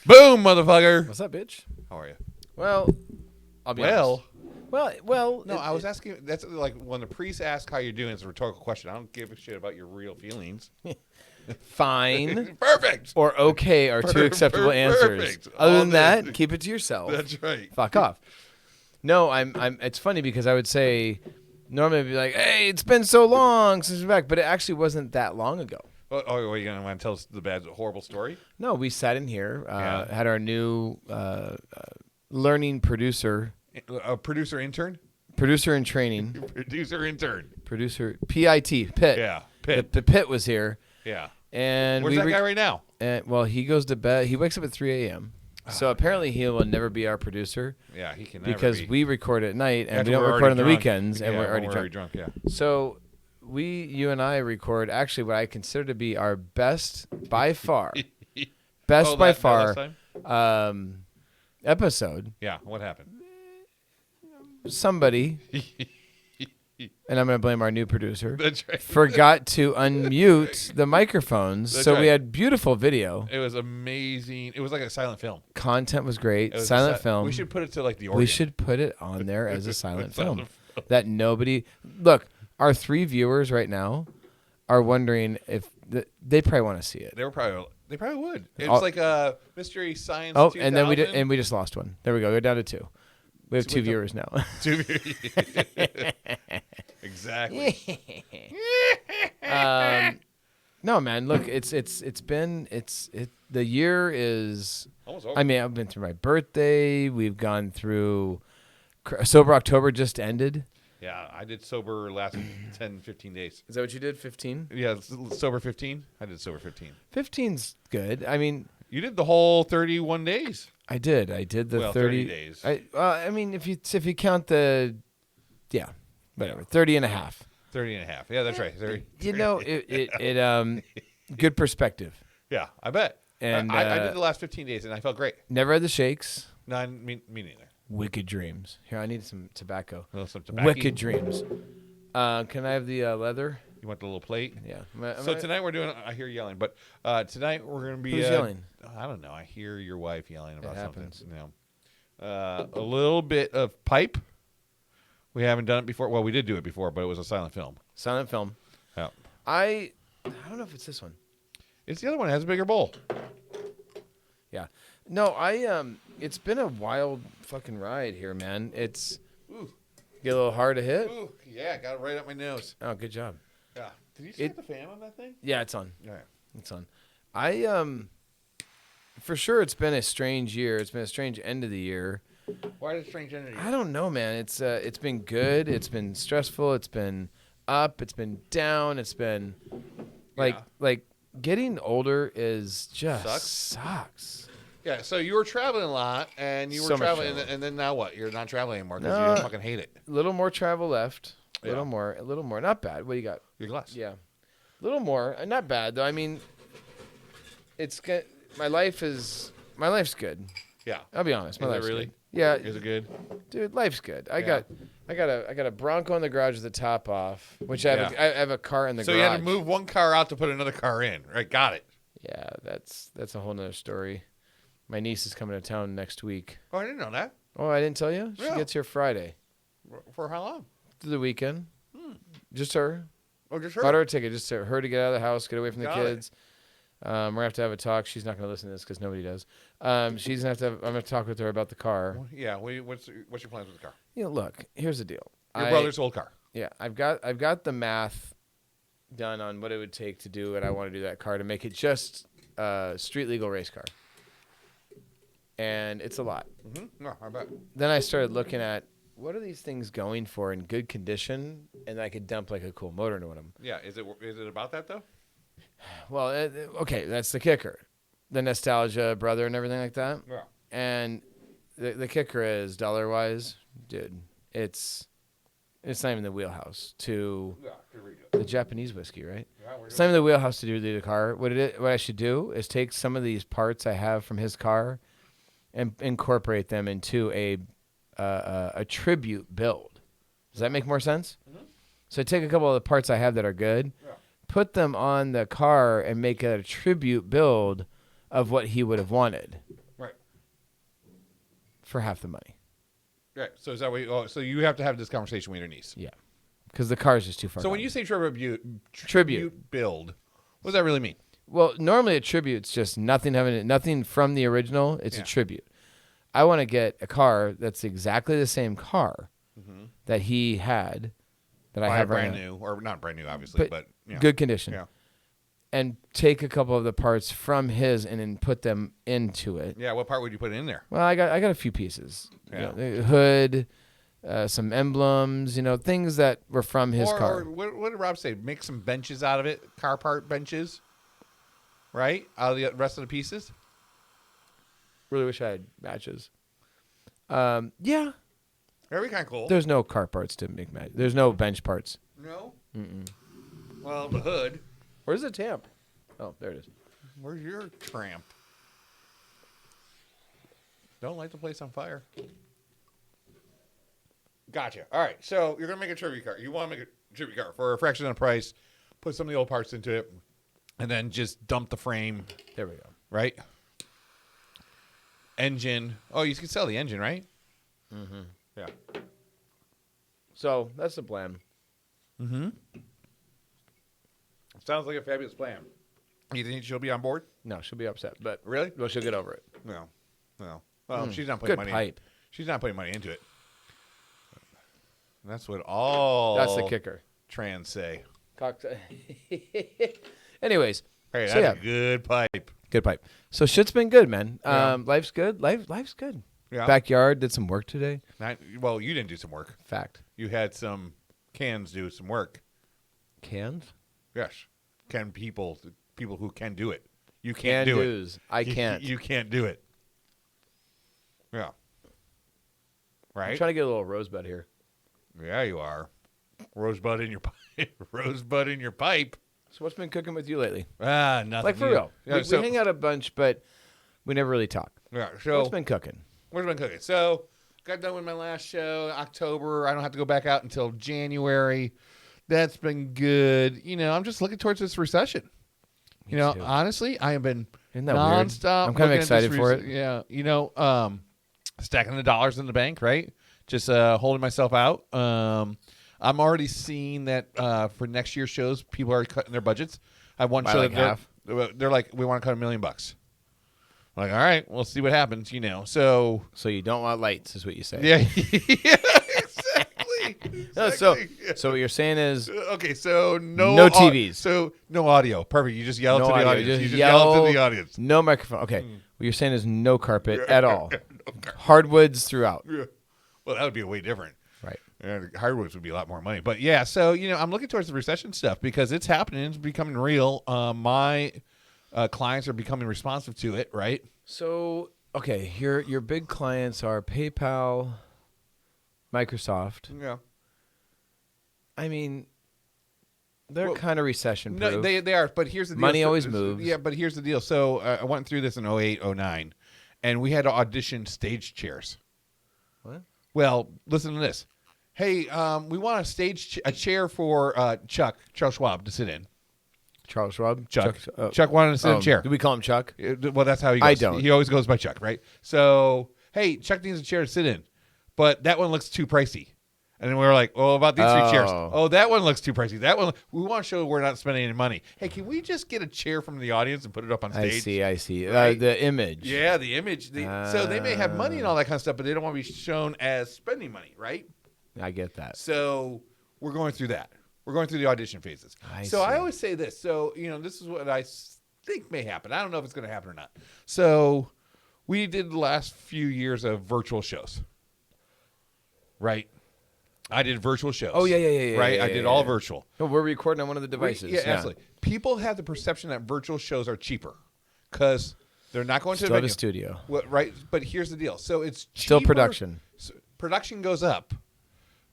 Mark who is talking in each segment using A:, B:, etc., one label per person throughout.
A: Boom, motherfucker.
B: What's up, bitch?
A: How are you?
B: Well, I'll be honest. Well.
A: No, I was asking. That's like when the priest asks how you're doing. It's a rhetorical question. I don't give a shit about your real feelings.
B: Fine.
A: Perfect.
B: Or okay are two acceptable answers.
A: Perfect.
B: Other than that, keep it to yourself.
A: That's right.
B: Fuck off. No, I'm. It's funny because I would say normally I'd be like, "Hey, it's been so long since we're back," but it actually wasn't that long ago.
A: Oh, you gonna want to tell us the bad, horrible story?
B: No, we sat in here, had our new learning producer.
A: A producer intern.
B: Producer in training.
A: Producer intern.
B: Producer PIT Pitt.
A: Yeah, Pitt.
B: The Pitt was here.
A: Yeah.
B: And
A: where's that guy right now?
B: Well, he goes to bed. He wakes up at 3 a.m. So apparently he will never be our producer.
A: Yeah, he can never
B: because
A: be.
B: we record at night and we
A: After
B: don't
A: we're
B: record on the
A: drunk.
B: weekends and
A: Yeah,
B: we're already drunk.
A: Yeah.
B: So you and I record actually what I consider to be our best by far, episode.
A: Yeah. What happened?
B: Somebody, and I'm going to blame our new producer,
A: That's right.
B: forgot to unmute the microphones.
A: That's
B: so
A: right.
B: we had beautiful video.
A: It was amazing. It was like a silent film.
B: Content was great.
A: Was
B: silent film.
A: We should put it to like the organ.
B: We should put it on there as a silent film. That nobody... Look, our 3 viewers right now are wondering if... they probably want to see it.
A: They probably would. It's like a Mystery Science 2000.
B: And then we just lost one. There we go. We're down to 2. We have 2 viewers now.
A: 2 viewers. Exactly.
B: No, man. Look, the year is
A: almost over.
B: I mean, I've been through my birthday. We've gone through Sober October just ended.
A: Yeah, I did sober last 10, 15 days.
B: Is that what you did? 15?
A: Yeah, sober 15. I did sober 15.
B: 15's good. I mean,
A: you did the whole 31 days.
B: I did the
A: 30 days.
B: I mean, if you count the, whatever, 30 and a half.
A: 30 and a half. Yeah, that's right. 30.
B: You know, it good perspective.
A: Yeah, I bet.
B: And
A: I did the last 15 days, and I felt great.
B: Never had the shakes.
A: No, me neither.
B: Wicked dreams. Here, I need some tobacco.
A: Some tobacco.
B: Wicked dreams. Can I have the leather?
A: You want the little plate?
B: Yeah.
A: Tonight we're doing. I hear yelling, but tonight we're going to be.
B: Who's yelling?
A: I don't know. I hear your wife yelling about something.
B: Happens.
A: A little bit of pipe. We haven't done it before. Well, we did do it before, but it was a silent film.
B: Silent film.
A: Yeah.
B: I don't know if it's this one.
A: It's the other one. It has a bigger bowl.
B: Yeah. No, it's been a wild fucking ride here, man. It's get a little hard to hit.
A: Ooh, yeah, got it right up my nose.
B: Oh, good job.
A: Yeah. Did you set the fan on that thing?
B: Yeah, it's on.
A: Yeah.
B: It's on. For sure it's been a strange year. It's been a strange end of the year.
A: Why is it strange end of the year?
B: I don't know, man. It's been good. It's been stressful. It's been up. It's been down. It's been like getting older is just sucks.
A: Yeah, so you were traveling a lot, and you were traveling, and then now what? You're not traveling anymore because you fucking hate it.
B: A little more travel left. A little more. Not bad. What do you got?
A: Your glass.
B: Yeah. A little more. Not bad, though. I mean, it's good. My life's good.
A: Yeah.
B: I'll be honest. My life's
A: really?
B: good. Yeah.
A: Is it good?
B: Dude, life's good. I got a Bronco in the garage with the top off, which I have a car in the garage.
A: So you had to move one car out to put another car in, right? Got it.
B: Yeah, that's a whole nother story. My niece is coming to town next week.
A: Oh, I didn't know that.
B: Oh, I didn't tell you? She gets here Friday.
A: For how long?
B: Through the weekend. Just her.
A: Oh, just her?
B: Bought her a ticket just to her to get out of the house, get away from the kids.
A: It.
B: We're going to have a talk. She's not going to listen to this because nobody does. She's going to I'm going to talk with her about the car.
A: Yeah. What's your plans with the car?
B: You know, look, here's the deal.
A: Your brother's old car.
B: Yeah. I've got the math done on what it would take to do what I want to do that car to make it just a street legal race car. And it's a lot.
A: Mm-hmm. No, I bet.
B: Then I started looking at what are these things going for in good condition, and I could dump like a cool motor into them.
A: Yeah, is it about that though?
B: Well, okay, that's the kicker, the nostalgia, brother, and everything like that.
A: Yeah.
B: And the kicker is dollar-wise, dude, it's not even the wheelhouse to the Japanese whiskey, right? Yeah, it's not even the wheelhouse to do the car. What I should do is take some of these parts I have from his car and incorporate them into a tribute build. Does that make more sense? Mm-hmm. So take a couple of the parts I have that are good, put them on the car, and make a tribute build of what he would have wanted. for half the money.
A: Right. So is that what so you have to have this conversation with your niece.
B: Yeah, because the car is just too far.
A: So when you say tribute build, what does that really mean?
B: Well, normally a tribute's just nothing from the original. It's a tribute. I want to get a car that's exactly the same car that he had, that I have
A: brand
B: right now.
A: new, or not brand new, obviously, but
B: good condition.
A: Yeah.
B: And take a couple of the parts from his and then put them into it.
A: Yeah. What part would you put in there?
B: Well, I got a few pieces.
A: Yeah.
B: The hood, some emblems, things that were from his car.
A: Or what did Rob say? Make some benches out of it, car part benches, right? Out of the rest of the pieces.
B: Really wish I had matches. Yeah.
A: That'd be kind of cool.
B: There's no car parts to make match. There's no bench parts.
A: No. Well, the hood.
B: Where's the tamp? Oh, there it is.
A: Where's your tramp? Don't light the place on fire. Gotcha. All right. So you're going to make a tribute car. You want to make a tribute car for a fraction of the price, put some of the old parts into it, and then just dump the frame.
B: There we go.
A: Right? Engine. Oh, you can sell the engine, right?
B: Mm-hmm.
A: Yeah.
B: So that's the plan.
A: Mm-hmm. Sounds like a fabulous plan. You think she'll be on board?
B: No, she'll be upset, but
A: Really?
B: well, she'll get over it.
A: No. Well, she's not putting
B: Good
A: money.
B: pipe.
A: She's not putting money into it. That's what all.
B: That's the kicker.
A: Trans say.
B: Anyways,
A: Hey, that's
B: so
A: a good pipe.
B: good pipe. So shit's been good, man.
A: Yeah.
B: Life's good. Life's good.
A: Yeah.
B: Backyard did some work today.
A: Well, you didn't do some work.
B: Fact.
A: You had some cans do some work.
B: Cans.
A: Yes. People who can do it. You can't do it.
B: I can't.
A: You can't do it. Yeah. Right?
B: I'm trying to get a little rosebud here.
A: Yeah, you are. Rosebud in your pipe. Rosebud in your pipe.
B: So what's been cooking with you lately?
A: Nothing.
B: Like for real.
A: Yeah,
B: We hang out a bunch, but we never really talk.
A: Yeah. So
B: What's been cooking?
A: what's been cooking? So got done with my last show, October. I don't have to go back out until January. That's been good. I'm just looking towards this recession.
B: Me too.
A: Honestly, I have been
B: Isn't that
A: nonstop.
B: weird? I'm kind of
A: looking at this
B: excited for it.
A: Yeah. Stacking the dollars in the bank, right? Just holding myself out. I'm already seeing that for next year's shows, people are cutting their budgets. I have one
B: By
A: show
B: like
A: that
B: half?
A: they're like, we want to cut $1 million. I'm like, all right, we'll see what happens. So
B: you don't want lights, is what you say.
A: yeah, yeah, exactly.
B: No, so what you're saying is
A: Okay, so no
B: TVs.
A: So no audio. Perfect. You just yell
B: No
A: to the
B: audio.
A: audience.
B: Just
A: You just yell to
B: yell.
A: the audience.
B: no microphone. Okay, what you're saying is no carpet at all. Hardwoods throughout.
A: Yeah. Well, that would be way different.
B: Right.
A: Hardwoods would be a lot more money. But yeah, so I'm looking towards the recession stuff because it's happening. It's becoming real. My clients are becoming responsive to it. Right.
B: So okay, your big clients are PayPal, Microsoft.
A: Yeah.
B: I mean, they're
A: Well,
B: kind of recession proof.
A: No, they are. But here's the deal.
B: Money always moves.
A: Yeah, but here's the deal. So I went through this in 08, 09, and we had to audition stage chairs.
B: What?
A: Well, listen to this. Hey, we want a chair for Charles Schwab to sit in.
B: Charles Schwab.
A: Chuck wanted to sit in a chair.
B: Do we call him Chuck?
A: Well, that's how he goes.
B: I don't.
A: He always goes by Chuck, right? So, hey, Chuck needs a chair to sit in, but that one looks too pricey. And then we were like, "Oh, about these 3 chairs? Oh, that one looks too pricey. That one, we want to show we're not spending any money. Hey, can we just get a chair from the audience and put it up on stage?"
B: I see.
A: Right?
B: The image.
A: Yeah, the image. So they may have money and all that kind of stuff, but they don't want to be shown as spending money, right?
B: I get that.
A: So we're going through that. We're going through the audition phases. I always say this. So, this is what I think may happen. I don't know if it's going to happen or not. So we did the last few years of virtual shows, right? I did virtual shows.
B: Oh, yeah.
A: Right? I did all virtual.
B: No, we're recording on one of the devices.
A: Yeah, absolutely. People have the perception that virtual shows are cheaper because they're not going to
B: Still
A: a
B: have
A: venue.
B: a studio.
A: Right? But here's the deal. So it's
B: Still
A: cheaper.
B: production.
A: Production goes up,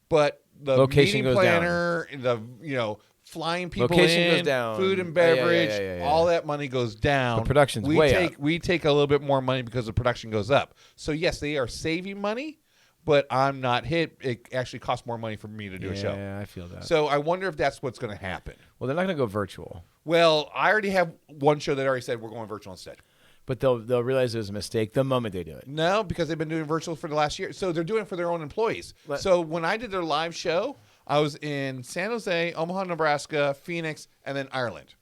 A: but the
B: Location
A: meeting
B: goes down.
A: planner, flying people
B: Location
A: in,
B: goes down.
A: food and
B: Yeah,
A: beverage,
B: yeah.
A: all that money goes down.
B: But production's
A: we
B: way
A: take
B: up.
A: we take a little bit more money because the production goes up. So yes, they are saving money, but I'm not hit. It actually costs more money for me to do a show.
B: Yeah, I feel that.
A: So I wonder if that's what's going to happen.
B: Well, they're not going to go virtual.
A: Well, I already have one show that already said we're going virtual instead.
B: but they'll realize it was a mistake the moment they do it.
A: No, because they've been doing virtual for the last year. So they're doing it for their own employees. So when I did their live show, I was in San Jose, Omaha, Nebraska, Phoenix, and then Ireland.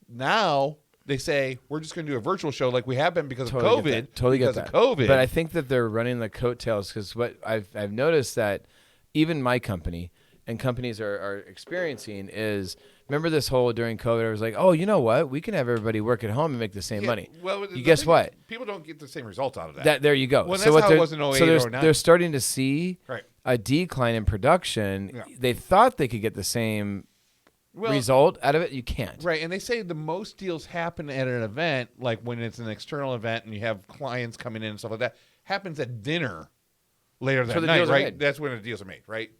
A: Now they say we're just going to do a virtual show like we have been because of COVID.
B: Totally get that.
A: Because of COVID.
B: But I think that they're running the coattails because what I've noticed that even my company and companies are experiencing is, remember this whole during COVID, I was like, oh, you know what? We can have everybody work at home and make the same money.
A: Well,
B: guess what?
A: People don't get the same results out of that.
B: There you go.
A: Well, that's how it was in 08 or 09.
B: They're starting to see
A: Right.
B: a decline in production.
A: Yeah.
B: They thought they could get the same result out of it. You can't.
A: Right, and they say the most deals happen at an event, like when it's an external event and you have clients coming in and stuff like that, happens at dinner later that night, right? That's when the deals are made, right?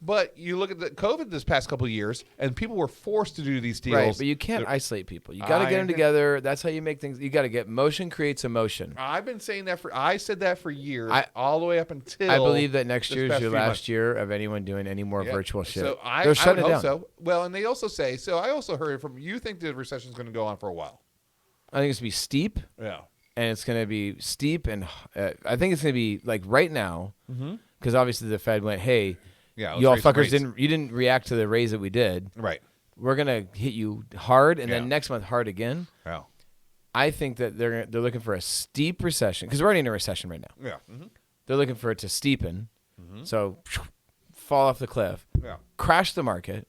A: But you look at the COVID this past couple of years, and people were forced to do these deals.
B: Right, but you can't isolate people. You got to get them together. That's how you make things. You got to get motion creates emotion.
A: I've been saying that I said that for years, all the way up until
B: I believe that next year is your last year of anyone doing any more virtual shit.
A: So
B: they're shutting
A: it
B: down.
A: So. Well, and they also say, so I also heard from you think the recession is going to go on for a while.
B: I think it's going to be steep.
A: Yeah.
B: And it's going to be steep, and I think it's going to be like right now, because obviously the Fed went, hey, you all fuckers didn't react to the raise that we did.
A: Right.
B: We're gonna hit you hard, and then next month hard again.
A: Yeah.
B: I think that they're looking for a steep recession because we're already in a recession right now.
A: Yeah. Mm-hmm.
B: They're looking for it to steepen, so fall off the cliff, crash the market,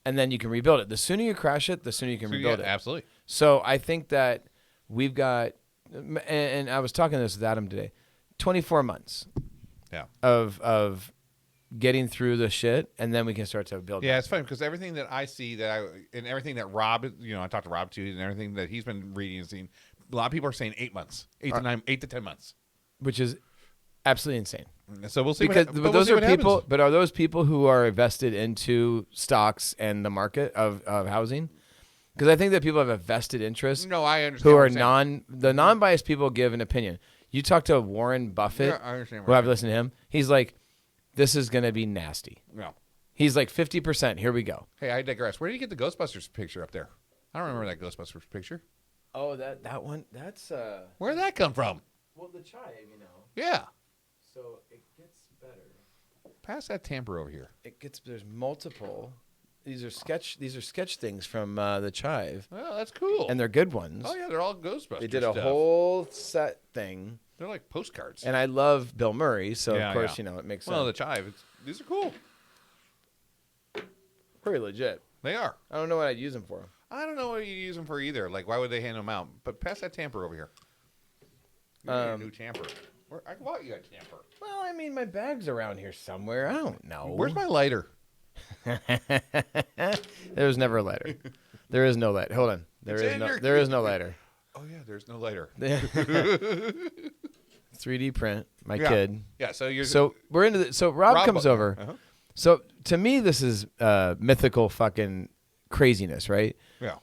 B: and then you can rebuild it. The sooner you crash it, the sooner you can rebuild it.
A: Absolutely.
B: So I think that we've got, and I was talking this with Adam today, 24 months.
A: Yeah.
B: Of getting through the shit, and then we can start to build.
A: Yeah, it's funny because everything that I see and everything that Rob, I talked to Rob too, and everything that he's been reading and seeing, a lot of people are saying 8 months, 8 to 10 months,
B: which is absolutely insane.
A: So we'll see.
B: But those are people. But are those people who are invested into stocks and the market of housing? Because I think that people have a vested interest.
A: No, I understand.
B: Who are non-biased people give an opinion. You talk to Warren Buffett,
A: I understand.
B: Who I've listened to him. He's like, this is going to be nasty.
A: Yeah.
B: He's like 50%. Here we go.
A: Hey, I digress. Where did you get the Ghostbusters picture up there? I don't remember that Ghostbusters picture.
B: Oh, that one. That's
A: Where did that come from?
B: Well, the chive,
A: Yeah.
B: So it gets better.
A: Pass that tamper over here.
B: There's multiple. These are sketch things from the chive.
A: Oh, that's cool.
B: And they're good ones.
A: Oh yeah, they're all Ghostbusters.
B: They did a whole set thing.
A: They're like postcards.
B: And I love Bill Murray, so of course, it makes sense.
A: Well, the chive, these are cool.
B: Pretty legit.
A: They are.
B: I don't know what I'd use them for.
A: I don't know what you use them for either. Like, why would they hand them out? But pass that tamper over here. You need a new tamper. I bought you a tamper.
B: Well, I mean, my bag's around here somewhere. I don't know.
A: Where's my lighter?
B: There was never a lighter. There is no lighter. Hold on. There is no lighter.
A: Oh yeah, there's no lighter.
B: 3D print. My kid.
A: Yeah.
B: So we're into the. So Rob comes over.
A: Uh-huh.
B: So to me, this is mythical fucking craziness, right?
A: Yeah.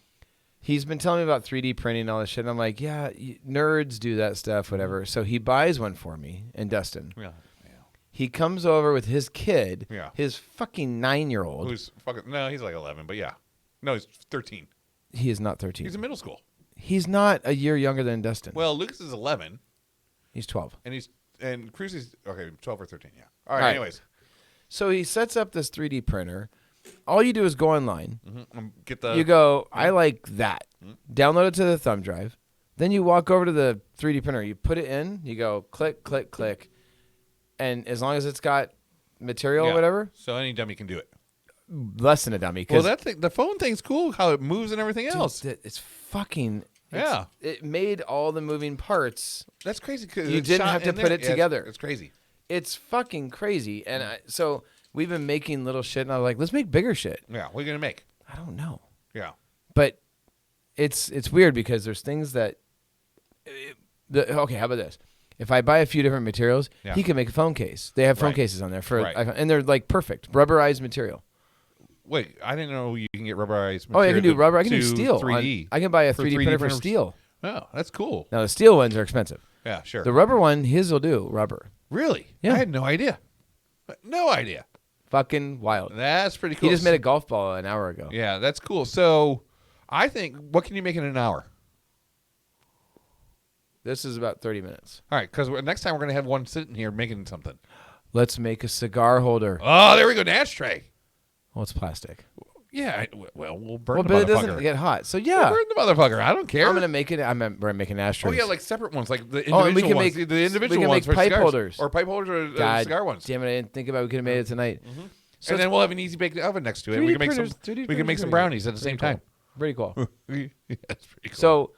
B: He's been telling me about 3D printing and all this shit. And I'm like, yeah, nerds do that stuff, whatever. So he buys one for me and Dustin.
A: Yeah.
B: He comes over with his kid,
A: Yeah.
B: his fucking 9-year-old.
A: Who's fucking? No, he's like 11, but yeah. No, he's 13.
B: He is not 13.
A: He's in middle school.
B: He's not a year younger than Dustin.
A: Well, Lucas is 11.
B: He's 12.
A: And Cruz is 12 or 13. Yeah. All right. Anyways.
B: So he sets up this 3D printer. All you do is go online.
A: Mm-hmm.
B: You go, I like that. Mm-hmm. Download it to the thumb drive. Then you walk over to the 3D printer. You put it in. You go click, click, click. And as long as it's got material or whatever.
A: So any dummy can do it.
B: Less than a dummy.
A: Well, the phone thing's cool, how it moves and everything else.
B: It's fucking...
A: Yeah.
B: It made all the moving parts.
A: That's crazy. Cause
B: you didn't have to put it together.
A: It's crazy.
B: It's fucking crazy. And so we've been making little shit, and I was like, let's make bigger shit.
A: Yeah. What are you going to make?
B: I don't know.
A: Yeah.
B: But it's weird because there's things that... okay, how about this? If I buy a few different materials, he can make a phone case. They have phone cases on there for and they're like perfect rubberized material.
A: Wait, I didn't know you can get rubberized material.
B: Oh, I can do rubber. I can do steel.
A: 3D.
B: I can buy a 3D printer for steel.
A: Oh, that's cool.
B: Now the steel ones are expensive.
A: Yeah, sure.
B: The rubber one, his will do rubber.
A: Really?
B: Yeah.
A: I had no idea. No idea.
B: Fucking wild.
A: That's pretty cool.
B: He just made a golf ball an hour ago.
A: Yeah, that's cool. So I think, what can you make in an hour?
B: This is about 30 minutes.
A: All right, because next time we're going to have one sitting here making something.
B: Let's make a cigar holder.
A: Oh, there we go. An ashtray.
B: Well, it's plastic.
A: Yeah, well, we'll burn the motherfucker.
B: But it doesn't get hot. So, yeah.
A: We'll burn the motherfucker. I don't care.
B: I'm going to make it. We're making ashtrays.
A: Oh, yeah, like separate ones, like the individual
B: and we can
A: ones.
B: Make,
A: the individual
B: we can
A: ones
B: make
A: for
B: pipe
A: cigars.
B: holders.
A: Or pipe holders or
B: God
A: cigar ones.
B: Damn it, I didn't think about it. We could have made it tonight.
A: Mm-hmm. So and then we'll have an easy baked oven next to it. We can make some. We can make some brownies at the same time.
B: Pretty cool.
A: Yeah, that's pretty cool.
B: So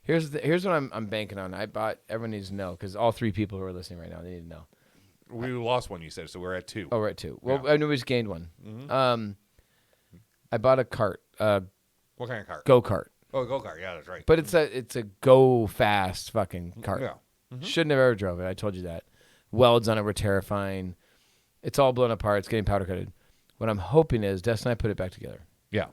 B: here's what I'm banking on. Everyone needs to know because all 3 people who are listening right now, they need to know.
A: We lost one, you said, so we're at 2.
B: Oh, we're at 2. Well,
A: yeah.
B: I know we just gained one.
A: Mm-hmm.
B: I bought a cart.
A: What kind of cart?
B: Go-kart.
A: Oh, a go-kart. Yeah, that's right.
B: But it's a go fast fucking cart.
A: Yeah. Mm-hmm.
B: Shouldn't have ever drove it. I told you that. Welds on it were terrifying. It's all blown apart. It's getting powder coated. What I'm hoping is Des and I put it back together.
A: Yeah.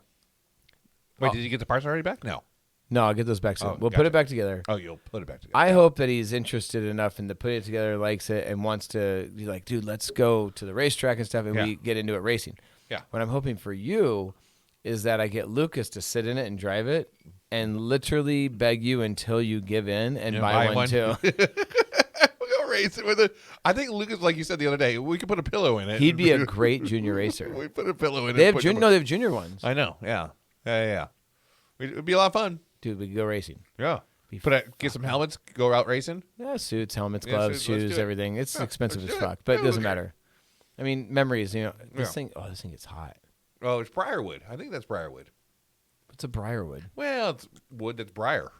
A: Wait, did you get the parts already back? No.
B: No, I'll get those back soon. We'll
A: gotcha.
B: put it back together.
A: Oh, you'll put it back together.
B: I hope that he's interested enough in putting it together, likes it, and wants to be like, dude, let's go to the racetrack and stuff, and we get into it racing.
A: Yeah.
B: What I'm hoping for you is that I get Lucas to sit in it and drive it and literally beg you until you give in and buy one too.
A: We'll go race it with it. I think Lucas, like you said the other day, we could put a pillow in it.
B: He'd be a great junior racer.
A: We put a pillow in
B: They
A: it.
B: have they have junior ones.
A: I know. Yeah. Yeah. It'd be a lot of fun.
B: Dude, we could go racing.
A: Yeah. Get some helmets, go out racing.
B: Yeah, suits, helmets, gloves, shoes, everything. It's expensive as fuck, but it doesn't matter. I mean, memories, this thing gets hot.
A: Oh, it's briarwood. I think that's briarwood.
B: What's a briarwood?
A: Well, it's wood that's briar.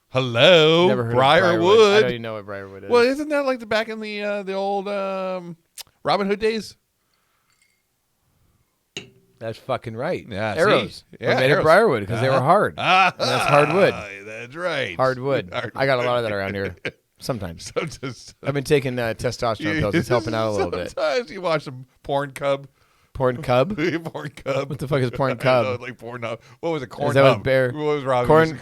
A: Hello,
B: Never heard
A: briarwood.
B: of briarwood. I don't even know what briarwood is.
A: Well, isn't that like back in the old Robin Hood days?
B: That's fucking right.
A: Yeah,
B: arrows.
A: See? Yeah,
B: we made
A: arrows.
B: of briarwood because they were hard. And that's hardwood.
A: That's right.
B: Hardwood. I got a lot of that around here. Sometimes. I've been taking testosterone pills. It's helping out a little bit.
A: Sometimes you watch some porn cub.
B: Porn cub?
A: Porn cub.
B: What the fuck is porn cub?
A: Know, like porn hub. What was it? Corn
B: is that
A: hub.
B: What Bear?
A: What was Rob?
B: Corn hub.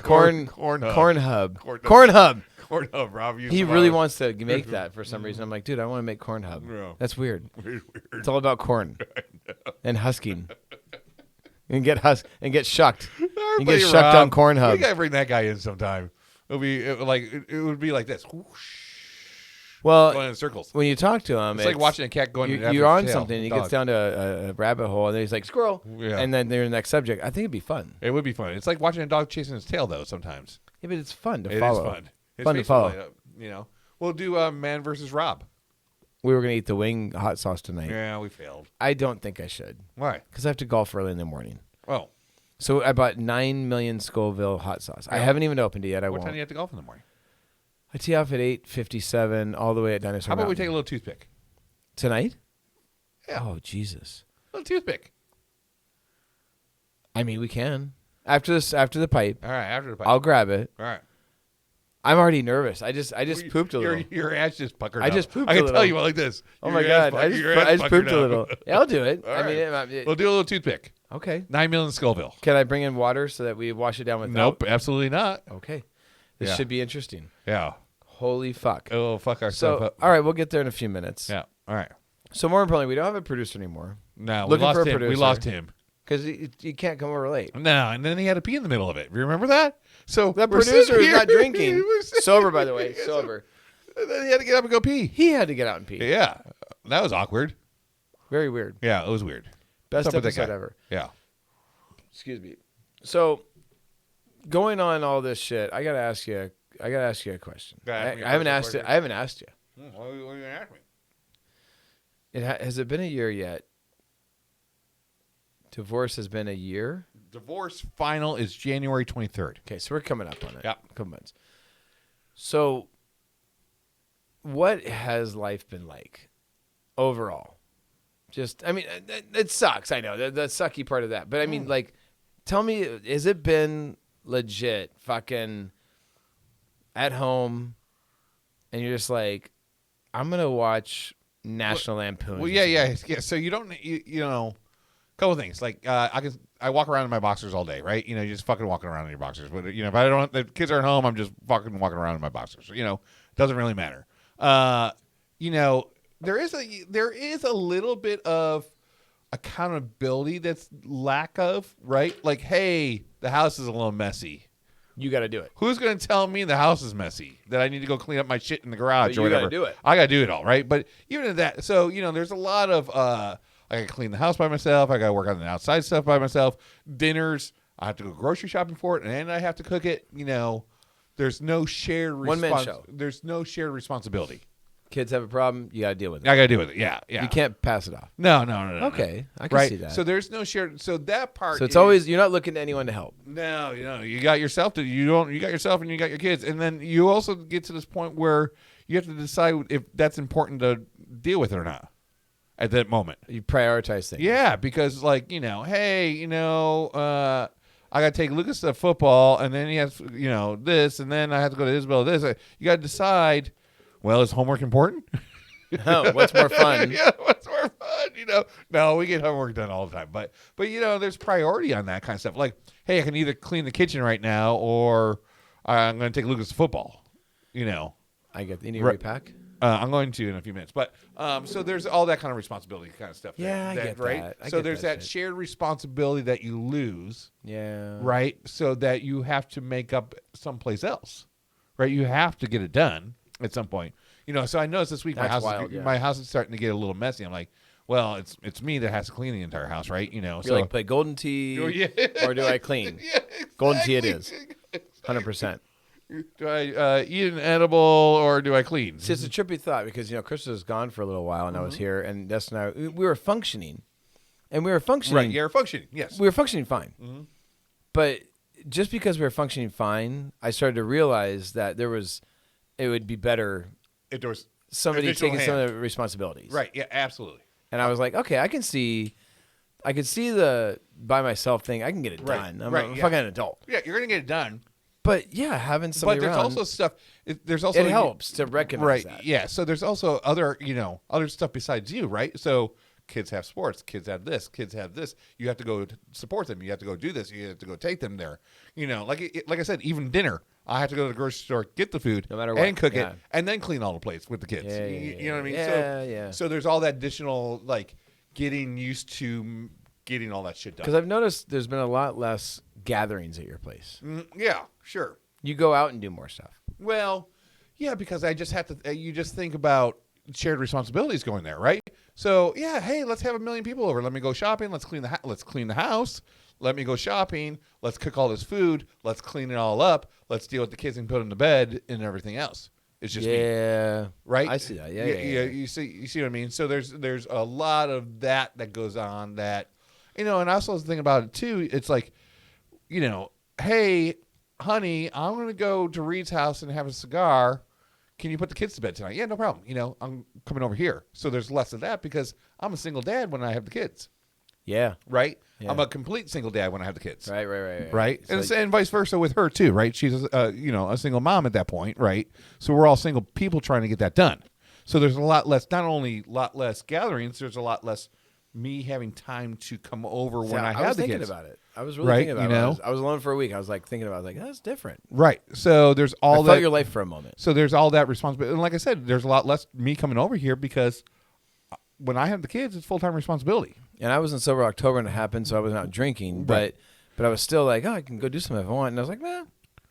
A: Corn hub. Corn hub. Rob used
B: he really wants to make that for some reason. I'm like, dude, I want to make corn hub.
A: Yeah.
B: That's weird.
A: Weird.
B: It's all about corn and husking. And get shucked. You get shucked on corn hub.
A: We gotta bring that guy in sometime. It would be like this. Whoosh.
B: Well,
A: going in circles.
B: When you talk to him,
A: it's like watching a cat going.
B: You're on something. And he gets down to a rabbit hole, and then he's like squirrel, and then they're in the next subject. I think it'd be fun.
A: It would be fun. It's like watching a dog chasing his tail, though. Sometimes.
B: Yeah, but it's fun to follow.
A: It is fun. It's
B: fun to follow.
A: We'll do Man versus Rob.
B: We were gonna eat the wing hot sauce tonight.
A: Yeah, we failed.
B: I don't think I should.
A: Why?
B: Because I have to golf early in the morning.
A: Oh.
B: So I bought 9 million Scoville hot sauce. Yeah. I haven't even opened it yet.
A: What time do you have to golf in the morning?
B: I tee off at 8:57 all the way at Dinosaur
A: How about
B: Mountain.
A: we take a little toothpick?
B: Tonight?
A: Yeah.
B: Oh, Jesus.
A: A little toothpick.
B: I mean, we can. After the pipe.
A: All right, after the pipe.
B: I'll grab it.
A: All right.
B: I'm already nervous. I just pooped a little.
A: Your ass just puckered
B: I
A: up.
B: just pooped a
A: little. I
B: little.
A: can tell you like this.
B: Oh, my God. I just pooped a little. Yeah, I'll do it.
A: I mean, we'll do a little toothpick.
B: Okay.
A: 9 million Scoville.
B: Can I bring in water so that we wash it down with
A: Nope, absolutely not.
B: Okay. This should be interesting.
A: Yeah.
B: Holy fuck.
A: Oh, fuck ourselves up.
B: All right, we'll get there in a few minutes.
A: Yeah. All right.
B: So more importantly, we don't have a producer anymore.
A: No,
B: Looking for a
A: him.
B: producer.
A: We lost him.
B: Because he can't come over late.
A: No, and then he had to pee in the middle of it. Remember that? So
B: that producer is not drinking. Sober, by the way. Sober.
A: And then he had to get up and go pee.
B: He had to get out and pee.
A: Yeah. That was awkward.
B: Very weird.
A: Yeah, it was weird.
B: Best episode ever.
A: Yeah.
B: Excuse me. So, going on all this shit, I gotta ask you a question. I haven't asked it. I haven't asked you.
A: What are you gonna ask me?
B: Has it been a year yet? Divorce has been a year.
A: Divorce final is January 23rd.
B: Okay, so we're coming up on it.
A: Yeah,
B: couple months. So, what has life been like overall? Just, I mean, it sucks. I know the sucky part of that, but I mean, like, tell me, has it been legit fucking at home, and you're just like, I'm gonna watch National Lampoon.
A: Well, yeah. So you don't, you know, a couple of things. Like, I walk around in my boxers all day, right? You know, you're just fucking walking around in your boxers. But if I don't, the kids are at home, I'm just fucking walking around in my boxers. You know, it doesn't really matter. You know, there is a little bit of accountability that's lack of, right? Like, hey, the house is a little messy,
B: You got to do it.
A: Who's going to tell me the house is messy, that I need to go clean up my shit in the garage
B: But
A: or whatever?
B: You got to do it.
A: I got to do it all, right? But even at that, so, there's a lot of, I got to clean the house by myself. I got to work on the outside stuff by myself. Dinners, I have to go grocery shopping for it, and I have to cook it. There's no shared
B: one-man show.
A: There's no shared responsibility.
B: Kids have a problem, you got to deal with it.
A: I got to deal with it. Yeah.
B: You can't pass it off.
A: No.
B: Okay, I can see that.
A: So there's no shared. So that part.
B: So it's always you're not looking to anyone to help.
A: No, you got yourself you got yourself and you got your kids, and then you also get to this point where you have to decide if that's important to deal with it or not at that moment.
B: You prioritize things.
A: Yeah, because hey, I got to take Lucas to football, and then he has this, and then I have to go to Isabel this. You got to decide. Well, is homework important?
B: Oh, what's more fun?
A: Yeah, what's more fun? No, we get homework done all the time, but there's priority on that kind of stuff. Like, hey, I can either clean the kitchen right now, or I'm going to take Lucas to football.
B: I get. You need to repack.
A: I'm going to in a few minutes, but so there's all that kind of responsibility kind of stuff.
B: Yeah, I get
A: right.
B: that.
A: So there's that shared responsibility that you lose.
B: Yeah.
A: Right. So that you have to make up someplace else. Right. You have to get it done at some point. So I noticed this week my house is starting to get a little messy. I'm like, well, it's me that has to clean the entire house, right?
B: You're
A: so
B: like, play golden tea, or do I clean?
A: Yeah, exactly.
B: Golden tea it is, 100%.
A: Do I eat an edible or do I clean?
B: See, it's a trippy thought because Krista was gone for a little while and I was here, and Dustin and I we were functioning,
A: Right, you're functioning. Yes,
B: we were functioning fine.
A: Mm-hmm.
B: But just because we were functioning fine, I started to realize that it would be better
A: if there was
B: somebody taking some of the responsibilities.
A: Right. Yeah. Absolutely.
B: And I was like, okay, I could see the by myself thing. I can get it done. I'm a fucking adult.
A: Yeah, you're gonna get it done.
B: But yeah, having somebody
A: But there's
B: around,
A: also stuff. There's also
B: it helps to recognize that.
A: Yeah. So there's also other stuff besides you, right? So kids have sports. Kids have this. Kids have this. You have to go support them. You have to go do this. You have to go take them there. Like I said, even dinner. I have to go to the grocery store, get the food,
B: no matter what,
A: and cook it, and then clean all the plates with the kids.
B: Yeah,
A: you know what I mean?
B: Yeah.
A: So there's all that additional getting used to getting all that shit done.
B: Because I've noticed there's been a lot less gatherings at your place.
A: Yeah, sure.
B: You go out and do more stuff.
A: Well, yeah, because I just have to. You just think about shared responsibilities going there, right? So yeah, hey, let's have 1 million people over. Let me go shopping. Let's clean the house. Let me go shopping. Let's cook all this food. Let's clean it all up. Let's deal with the kids and put them to bed and everything else. It's just me, right?
B: I see that. Yeah.
A: You see what I mean? So there's a lot of that goes on that, and I also was thinking about it too. It's like, hey, honey, I'm going to go to Reed's house and have a cigar. Can you put the kids to bed tonight? Yeah, no problem. I'm coming over here. So there's less of that because I'm a single dad when I have the kids.
B: Yeah.
A: Right?
B: Yeah.
A: I'm a complete single dad when I have the kids.
B: Right.
A: And vice versa with her too, right? She's a single mom at that point, right? So we're all single people trying to get that done. So there's a lot less, not only a lot less gatherings, there's a lot less me having time to come over when I have the kids.
B: I was thinking about it. I was really thinking about it. I was alone for a week. I was thinking about it. That's different.
A: Right. So there's all
B: I felt your life for a moment.
A: So there's all that responsibility. And like I said, there's a lot less me coming over here because when I have the kids, it's full-time responsibility.
B: And I was in sober October when it happened, so I wasn't out drinking.
A: Right.
B: But I was still like, I can go do something if I want. And I was like,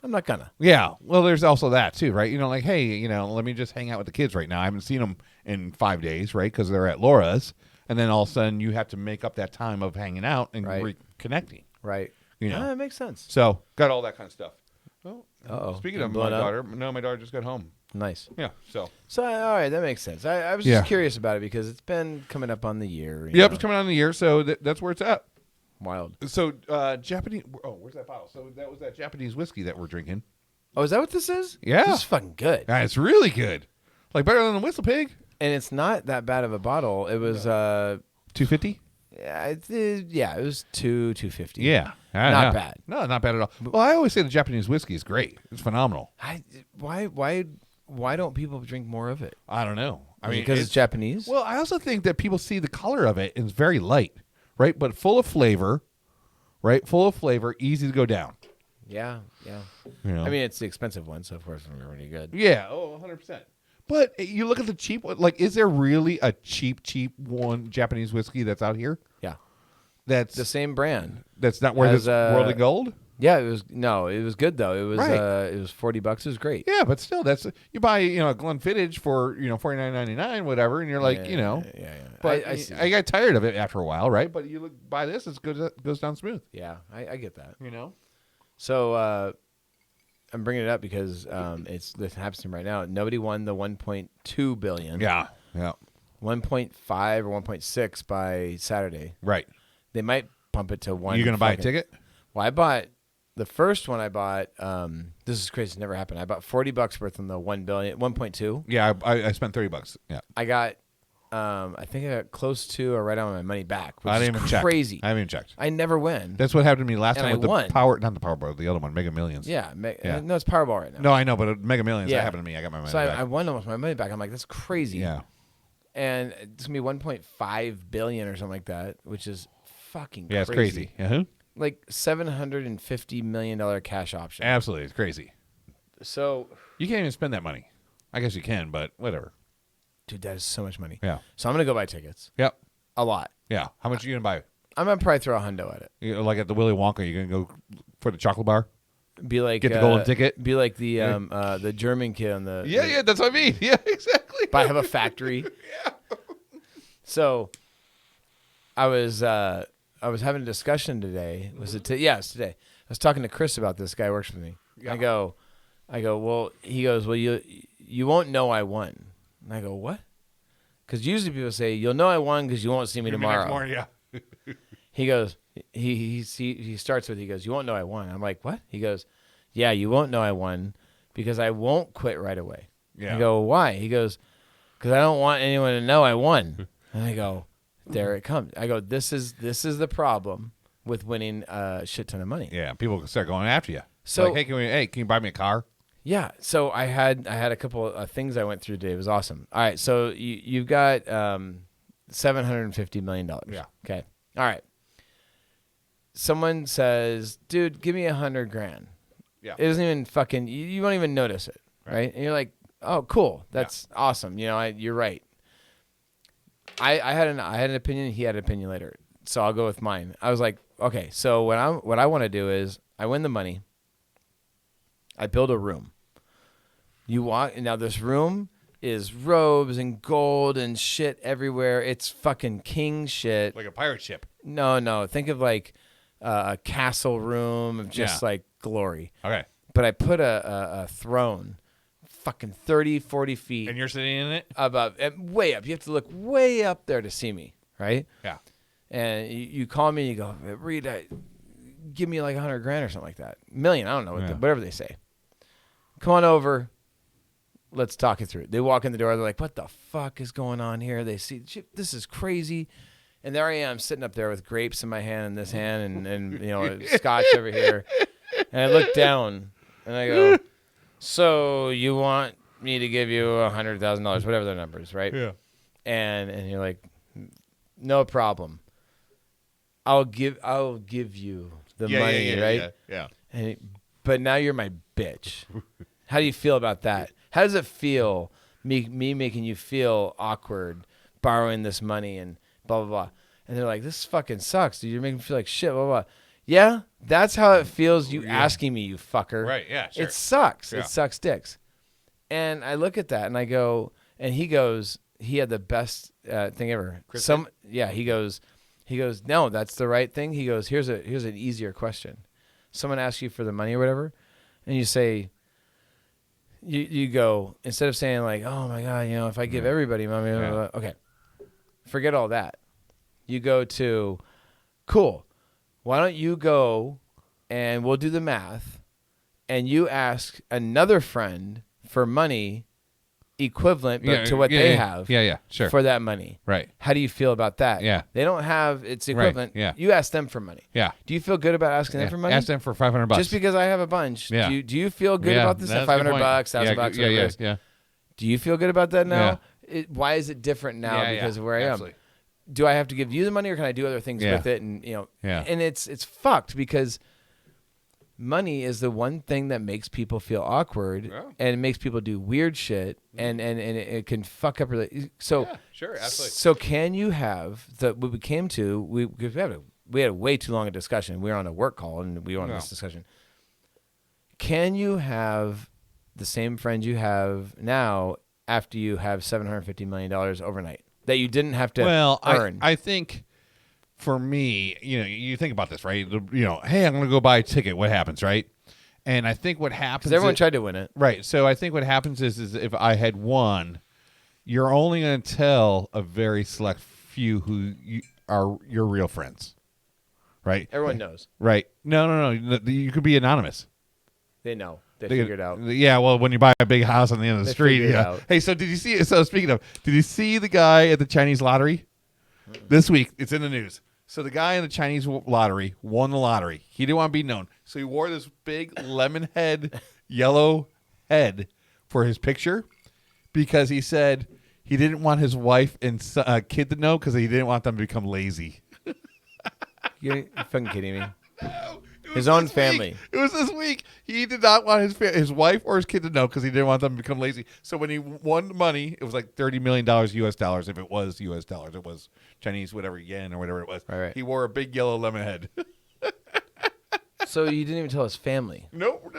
B: I'm not gonna.
A: Yeah. Well, there's also that too, right? Hey, let me just hang out with the kids right now. I haven't seen them in 5 days, right? Because they're at Laura's. And then all of a sudden you have to make up that time of hanging out and reconnecting.
B: Right. That makes sense.
A: So got all that kind of stuff. Well,
B: Uh-oh.
A: Speaking of my daughter, my daughter just got home.
B: Nice.
A: Yeah. So
B: all right, that makes sense. I was just curious about it because it's been coming up on the year.
A: Yep, it's coming on the year, so that's where it's at.
B: Wild.
A: So Japanese. Oh, where's that bottle? So that was that Japanese whiskey that we're drinking.
B: Oh, is that what this is?
A: Yeah.
B: This is fucking good.
A: It's really good. Better than the Whistle Pig.
B: And it's not that bad of a bottle. It was
A: $250.
B: Yeah, it was $250.
A: Yeah,
B: not bad.
A: No, not bad at all. Well, I always say the Japanese whiskey is great. It's phenomenal.
B: Why don't people drink more of it?
A: I don't know. I mean,
B: because it's Japanese.
A: Well, I also think that people see the color of it and it's very light, right? But full of flavor, right? Full of flavor, easy to go down.
B: Yeah.
A: I
B: mean, it's the expensive one, so of course it's really good.
A: Yeah, 100%. But you look at the cheap one. Is there really a cheap one Japanese whiskey that's out here?
B: Yeah.
A: That's
B: the same brand.
A: That's not where this World of Gold?
B: Yeah, it was good though. It was
A: Right.
B: it was $40. It was great.
A: Yeah, but still, that's you buy a Glenfiddich for $49.99, whatever, and you're like
B: Yeah.
A: But
B: I see.
A: I got tired of it after a while, right? But buy this, it goes down smooth.
B: Yeah, I get that.
A: So
B: I'm bringing it up because this happens to me right now. Nobody won the 1.2 billion.
A: yeah,
B: 1.5 or 1.6 by Saturday.
A: right.
B: They might pump it to 1.
A: You gonna buy a ticket?
B: Well, I bought the first one. I bought. This is crazy. It's never happened. I bought $40 worth on the 1.2.
A: Yeah, I spent $30. Yeah,
B: I got. I think I got close to or right on my money back. Which
A: I didn't
B: is
A: even check.
B: crazy.
A: I haven't even checked.
B: I never win.
A: That's what happened to me last
B: And
A: time
B: I
A: with
B: won.
A: the not the Powerball, the other one, Mega Millions.
B: Yeah,
A: Yeah.
B: No, it's Powerball right now.
A: No, I know, but Mega Millions,
B: Yeah.
A: that happened to me. I got my money
B: So
A: back.
B: I won almost my money back. I'm like, that's crazy.
A: Yeah.
B: And it's gonna be 1.5 billion or something like that, which is fucking
A: Yeah, it's crazy. Uh-huh.
B: Like $750 million cash option.
A: Absolutely, it's crazy.
B: So,
A: You can't even spend that money. I guess you can, but whatever.
B: dude, that is so much money.
A: Yeah.
B: So I'm gonna go buy tickets.
A: Yep.
B: A lot.
A: Yeah. How much are you gonna buy?
B: I'm gonna probably throw $100 at it.
A: Like at the Willy Wonka, you gonna go for the chocolate bar?
B: Be like
A: Get the golden ticket?
B: Be like the German kid on the
A: Yeah, that's what I mean. Yeah, exactly.
B: But I have a factory. So I was having a discussion today. Was it yeah, it's today. I was talking to Chris about this guy who works with me.
A: Yeah.
B: I go, well, he goes, well, you won't know I won. And I go, what? Because usually people say, you'll know I won because you won't see me tomorrow.
A: Next morning, yeah.
B: He goes, he starts with, he goes, you won't know I won. I'm like, what? He goes, yeah, you won't know I won because I won't quit right away.
A: Yeah.
B: I go, why? He goes, because I don't want anyone to know I won. And I go, there it comes. I go, this is the problem with winning a shit ton of money.
A: Yeah, people can start going after you.
B: So
A: like, hey, can you buy me a car?
B: yeah, so I had a couple of things I went through today. It was awesome. All right, so you've got $750 million.
A: Yeah.
B: Okay. All right. Someone says, dude, give me $100,000.
A: Yeah.
B: It doesn't even fucking, you won't even notice it, right? And you're like, oh, cool, that's awesome. You're right. I had an opinion. He had an opinion later, so I'll go with mine. I was like, okay, so what I want to do is I win the money. I build a room. You walk now. This room is robes and gold and shit everywhere. It's fucking king shit.
A: Like a pirate ship.
B: No. Think of like a castle room of just
A: Yeah.
B: like glory.
A: Okay.
B: But I put a throne, fucking 30, 40 feet.
A: And you're sitting in it?
B: Above, way up. You have to look way up there to see me, right?
A: Yeah.
B: And you call me and you go, Reed, give me like $100,000 or something like that. $1 million, I don't know, whatever they say. Come on over. Let's talk it through. They walk in the door. They're like, what the fuck is going on here? They see, this is crazy. And there I am sitting up there with grapes in my hand and this hand and scotch over here. And I look down and I go, so you want me to give you $100,000, whatever the number is, right?
A: Yeah.
B: And you're like, no problem. I'll give you the money, right?
A: Yeah.
B: But now you're my bitch. How do you feel about that? How does it feel, me making you feel awkward, borrowing this money and blah, blah, blah. And they're like, this fucking sucks, dude. You're making me feel like shit, blah, blah. Yeah, that's how it feels, you asking me, you fucker.
A: Right, yeah, sure.
B: It sucks.
A: Yeah.
B: It sucks dicks. And I look at that and I go, and he goes, he had the best thing ever. He goes, no, that's the right thing. He goes, here's an easier question. Someone asks you for the money or whatever, and you say, you go, instead of saying like, oh my God, if I give everybody money, blah, blah, blah. Okay, forget all that. You go to, cool, why don't you go and we'll do the math, and you ask another friend for money equivalent to what they have
A: sure.
B: for that money.
A: Right.
B: How do you feel about that?
A: Yeah.
B: They don't have its equivalent.
A: Right, yeah.
B: You ask them for money.
A: Yeah.
B: Do you feel good about asking them for money?
A: Ask them for $500.
B: Just because I have a bunch.
A: Yeah.
B: Do you feel good about this?
A: That's a good
B: $500,
A: point.
B: $1,000, whatever it is.
A: Yeah.
B: Do you feel good about that now? Why is it different now because of where I am?
A: Absolutely.
B: Do I have to give you the money or can I do other things with it? And and it's fucked because money is the one thing that makes people feel awkward and it makes people do weird shit and it can fuck up. So
A: sure, absolutely.
B: So can you have what we came to? We we had way too long a discussion. We were on a work call and we were on this discussion. Can you have the same friends you have now after you have $750 million overnight that you didn't have to earn?
A: I think for me, you think about this, right? Hey, I'm going to go buy a ticket. What happens, right? And I think what happens
B: because everyone tried to win it.
A: Right. So I think what happens is if I had won, you're only going to tell a very select few who are your real friends. Right?
B: Everyone knows.
A: Right. No. You could be anonymous.
B: They know. They figured out.
A: Yeah, well, when you buy a big house on the end of the street. Yeah.
B: Out.
A: Hey, so did you see? So speaking of, did you see the guy at the Chinese lottery this week? It's in the news. So the guy in the Chinese lottery won the lottery. He didn't want to be known, so he wore this big lemon head, yellow head for his picture because he said he didn't want his wife and kid to know because he didn't want them to become lazy.
B: You're fucking kidding me.
A: No.
B: His own family.
A: It was this week. He did not want his wife or his kid to know because he didn't want them to become lazy. So when he won the money, it was like $30 million US dollars. If it was US dollars, it was Chinese, whatever, yen or whatever it was.
B: Right.
A: He wore a big yellow lemon head.
B: So you didn't even tell his family.
A: Nope.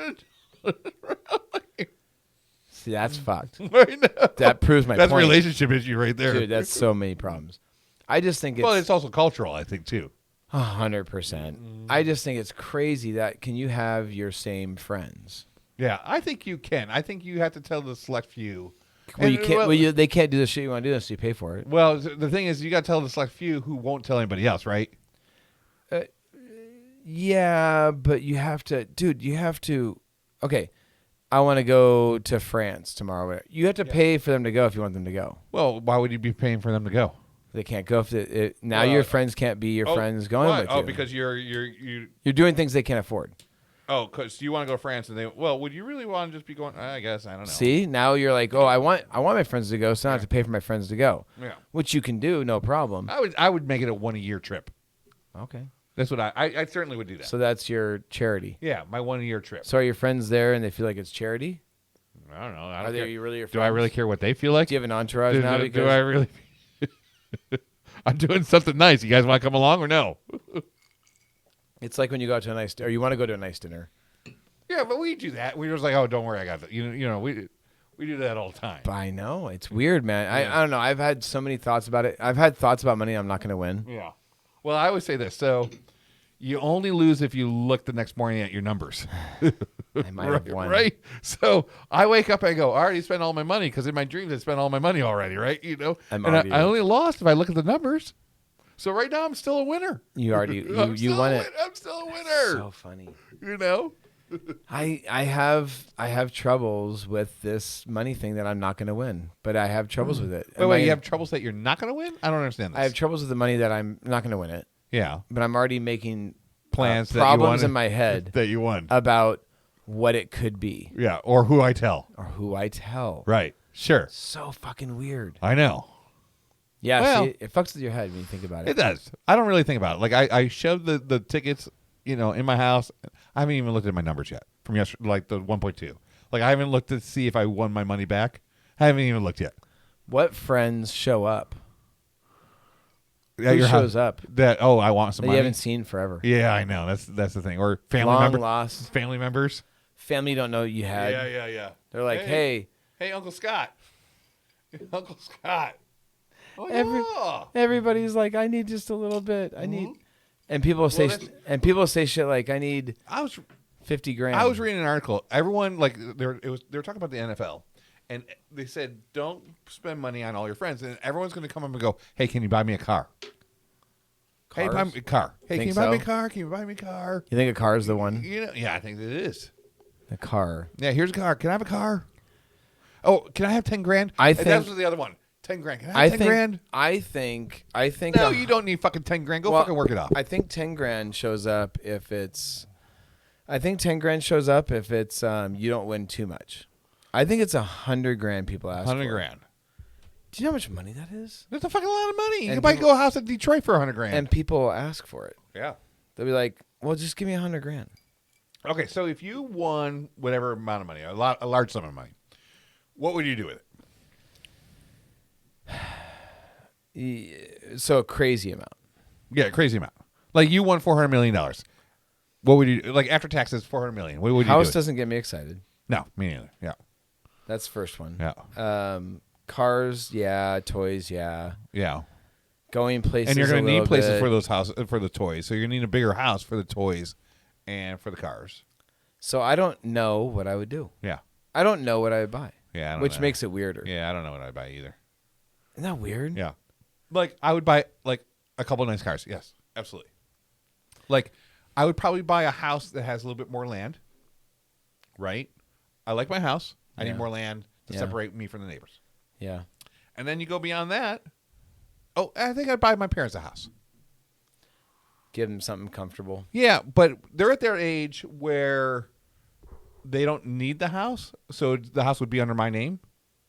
B: See, that's fucked.
A: I know.
B: That proves my
A: That's
B: point.
A: a relationship issue right there.
B: Dude, that's so many problems. I just think it's...
A: Well, it's also cultural, I think, too.
B: 100%. I just think it's crazy that can you have your same friends?
A: Yeah, I think you can. I think you have to tell the select few.
B: Well, you can't. They can't do the shit you want to do unless you pay for it.
A: Well, the thing is, you got to tell the select few who won't tell anybody else, right?
B: Yeah, but you have to, dude. You have to. Okay, I want to go to France tomorrow. You have to pay for them to go if you want them to go.
A: Well, why would you be paying for them to go?
B: They can't go if now your friends can't be your friends going with you.
A: Oh, because you're
B: doing things they can't afford.
A: Oh, because you want to go to France and would you really want to just be going? I guess I don't know.
B: See, now you're like, I want my friends to go, so I don't have to pay for my friends to go.
A: Yeah,
B: which you can do, no problem.
A: I would make it a 1 a year trip.
B: Okay,
A: that's what I certainly would do that.
B: So that's your charity.
A: Yeah, my 1 a year trip.
B: So are your friends there and they feel like it's charity?
A: I don't know.
B: Are they really your friends?
A: Do I really care what they feel like?
B: Do you have an entourage now?
A: Do I really? I'm doing something nice. You guys want to come along or no?
B: It's like when you go out to a nice, or you want to go to a nice dinner.
A: Yeah, but we do that. We're just like, oh, don't worry, I got that. You know, we do that all the time.
B: But I know it's weird, man.
A: Yeah.
B: I don't know. I've had so many thoughts about it. I've had thoughts about money I'm not going to win.
A: Yeah. Well, I always say this. So you only lose if you look the next morning at your numbers.
B: I might have won.
A: Right? So I wake up and I go, I already spent all my money because in my dreams I spent all my money already, right? You know? I only lost if I look at the numbers. So right now I'm still a winner.
B: You already you won it.
A: I'm still a winner.
B: So funny.
A: You know?
B: I have troubles with this money thing that I'm not going to win, but I have troubles with it.
A: Wait, you have troubles that you're not going to win? I don't understand this.
B: I have troubles with the money that I'm not going to win it.
A: Yeah.
B: But I'm already making
A: plans that
B: problems
A: you won,
B: in my head
A: that you won
B: about what it could be.
A: Yeah, or who I tell. Right. Sure.
B: So fucking weird.
A: I know.
B: Yeah,
A: well,
B: see, it fucks with your head when you think about it.
A: It does. I don't really think about it. Like I shoved the tickets, in my house. I haven't even looked at my numbers yet from yesterday, like the 1.2. Like I haven't looked to see if I won my money back. I haven't even looked yet.
B: What friends show up?
A: Who
B: shows up?
A: I want some money.
B: You haven't seen forever.
A: Yeah, I know. That's the thing. Or family
B: Long
A: members.
B: lost.
A: Family members.
B: Family you don't know you had.
A: Yeah.
B: They're like, hey,
A: Uncle Scott. Uncle Scott. Oh,
B: everybody's like, I need just a little bit. I need, and people say shit like, I need.
A: I was
B: 50 grand.
A: I was reading an article. Everyone they were talking about the NFL, and they said don't spend money on all your friends, and everyone's going to come up and go, hey, can you buy me a car?
B: Cars?
A: Hey, buy me a car. Hey, can you buy
B: so?
A: me a car? Can you buy me a car?
B: You think a car is the one?
A: Yeah, I think it is.
B: The car.
A: Yeah, here's a car. Can I have a car? Oh, can I have 10 grand?
B: I think
A: that was the other one. 10 grand. Can I have 10 grand?
B: I think.
A: No, you don't need fucking 10 grand. Go fucking work it off.
B: I think 10 grand shows up if it's. I think 10 grand shows up if it's you don't win too much. I think it's 100 grand people ask
A: 100
B: for.
A: grand.
B: Do you know how much money that is?
A: That's a fucking lot of money. You
B: And
A: can buy
B: people-
A: a house in Detroit for 100 grand.
B: And people ask for it.
A: Yeah.
B: They'll be like, "Well, just give me 100 grand."
A: Okay, so if you won whatever amount of money, a large sum of money, what would you do with it?
B: So a crazy amount.
A: Yeah, a crazy amount. Like you won $400 million. What would you do? Like after taxes, $400 million. What would you do?
B: House doesn't get me excited.
A: No, me neither. Yeah.
B: That's the first one.
A: Yeah.
B: Cars, yeah. Toys, yeah.
A: Yeah.
B: Going places,
A: and you're going to need places
B: bit.
A: for those for the toys. So you're going to need a bigger house for the toys and for the cars.
B: So I don't know what I would do.
A: Yeah.
B: I don't know what I would buy.
A: Yeah. I don't
B: which
A: know.
B: makes it weirder.
A: Yeah, I don't know what I'd buy either.
B: Isn't that weird?
A: Yeah. Like I would buy like a couple of nice cars. Yes, absolutely. Like I would probably buy a house that has a little bit more land. Right? I like my house. I need more land to separate me from the neighbors.
B: Yeah.
A: And then you go beyond that. Oh, I think I'd buy my parents a house.
B: Give them something comfortable.
A: Yeah, but they're at their age where they don't need the house, so the house would be under my name,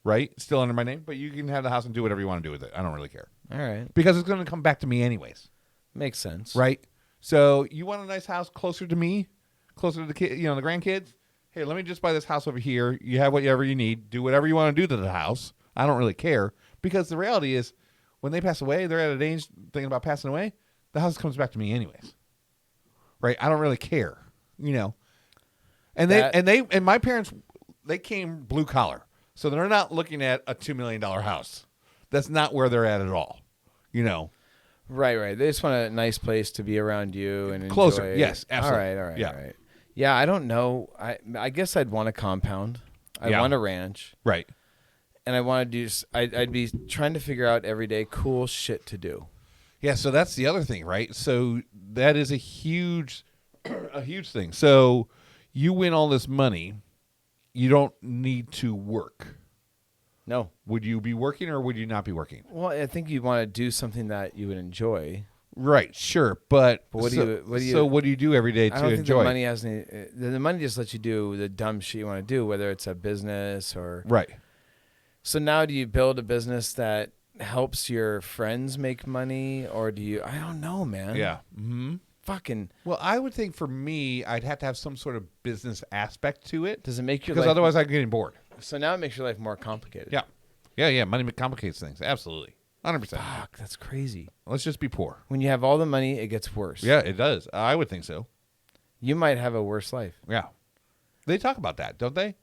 A: right? Still under my name, but you can have the house and do whatever you want to do with it. I don't really care.
B: All right.
A: Because it's going to come back to me anyways.
B: Makes sense.
A: Right? So you want a nice house closer to me, closer to the kid, the grandkids? Hey, let me just buy this house over here. You have whatever you need. Do whatever you want to do to the house. I don't really care. Because the reality is, when they pass away, they're at an age thinking about passing away, the house comes back to me anyways. Right? I don't really care. And my parents, they came blue collar. So they're not looking at a $2 million house. That's not where they're at all.
B: Right. They just want a nice place to be around you and
A: closer.
B: enjoy.
A: Yes, absolutely.
B: All right.
A: Yeah.
B: All right. Yeah, I don't know. I guess I'd want a compound. I want a ranch.
A: Right.
B: And I want to do. I'd be trying to figure out every day cool shit to do.
A: Yeah. So that's the other thing, right? So that is a huge thing. So you win all this money, you don't need to work.
B: No.
A: Would you be working or would you not be working?
B: Well, I think you want to do something that you would enjoy.
A: Right, sure, but
B: what do you?
A: So what do you do every day to
B: I don't think
A: enjoy?
B: the money has any. The money just lets you do the dumb shit you want to do, whether it's a business or
A: right.
B: So now, do you build a business that helps your friends make money, or do you? I don't know, man.
A: Yeah. Mm-hmm.
B: Fucking.
A: Well, I would think for me, I'd have to have some sort of business aspect to it.
B: Does it make your
A: because
B: life,
A: otherwise I'm getting bored.
B: So now it makes your life more complicated.
A: Yeah. Money complicates things. Absolutely. 100%.
B: Fuck, that's crazy.
A: Let's just be poor.
B: When you have all the money, it gets worse.
A: Yeah, it does. I would think so.
B: You might have a worse life.
A: Yeah. They talk about that, don't they?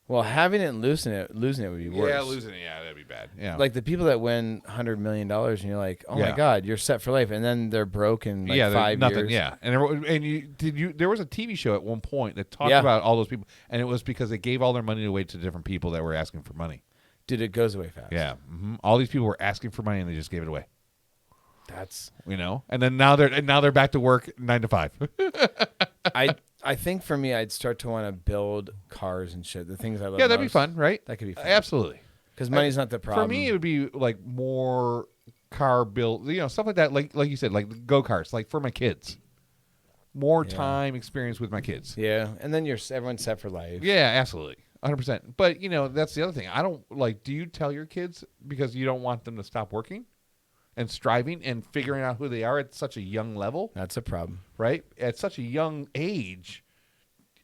B: Well, having it and losing it would be worse.
A: Yeah, losing it, that'd be bad. Yeah.
B: Like the people that win $100 million and you're like, oh my
A: Yeah.
B: God, you're set for life. And then they're broke in like 5
A: nothing,
B: years.
A: Yeah. And there was a TV show at one point that talked about all those people, and it was because they gave all their money away to different people that were asking for money.
B: Dude, it goes away fast.
A: Yeah. Mm-hmm. All these people were asking for money and they just gave it away.
B: That's
A: and then now they're back to work 9 to 5.
B: I think for me, I'd start to want to build cars and shit. The things I love.
A: Yeah, that'd
B: most.
A: be fun, right?
B: That could be fun.
A: Absolutely.
B: Because money's not the problem.
A: For me, it would be like more car build, stuff like that. Like you said, like go karts, like for my kids. More time experience with my kids.
B: Yeah, and then everyone's set for life.
A: Yeah, absolutely. 100%. But, that's the other thing. I don't, do you tell your kids because you don't want them to stop working and striving and figuring out who they are at such a young level?
B: That's a problem.
A: Right? At such a young age,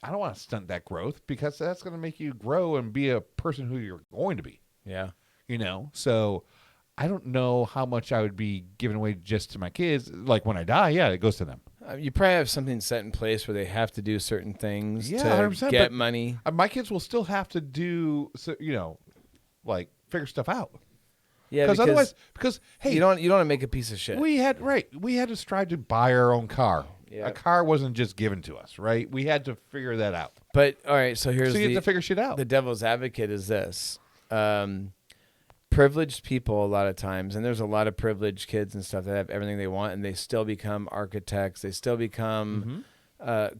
A: I don't want to stunt that growth because that's going to make you grow and be a person who you're going to be.
B: Yeah.
A: So I don't know how much I would be giving away just to my kids. Like when I die, it goes to them.
B: You probably have something set in place where they have to do certain things to
A: 100%,
B: get money.
A: My kids will still have to do, figure stuff out.
B: Yeah,
A: because hey,
B: you don't want to make a piece of shit.
A: We had to strive to buy our own car.
B: Yeah.
A: A car wasn't just given to us, right? We had to figure that out.
B: But all right, so you have
A: to figure shit out.
B: The devil's advocate is this. Privileged people a lot of times, and there's a lot of privileged kids and stuff that have everything they want, and they still become architects. They still become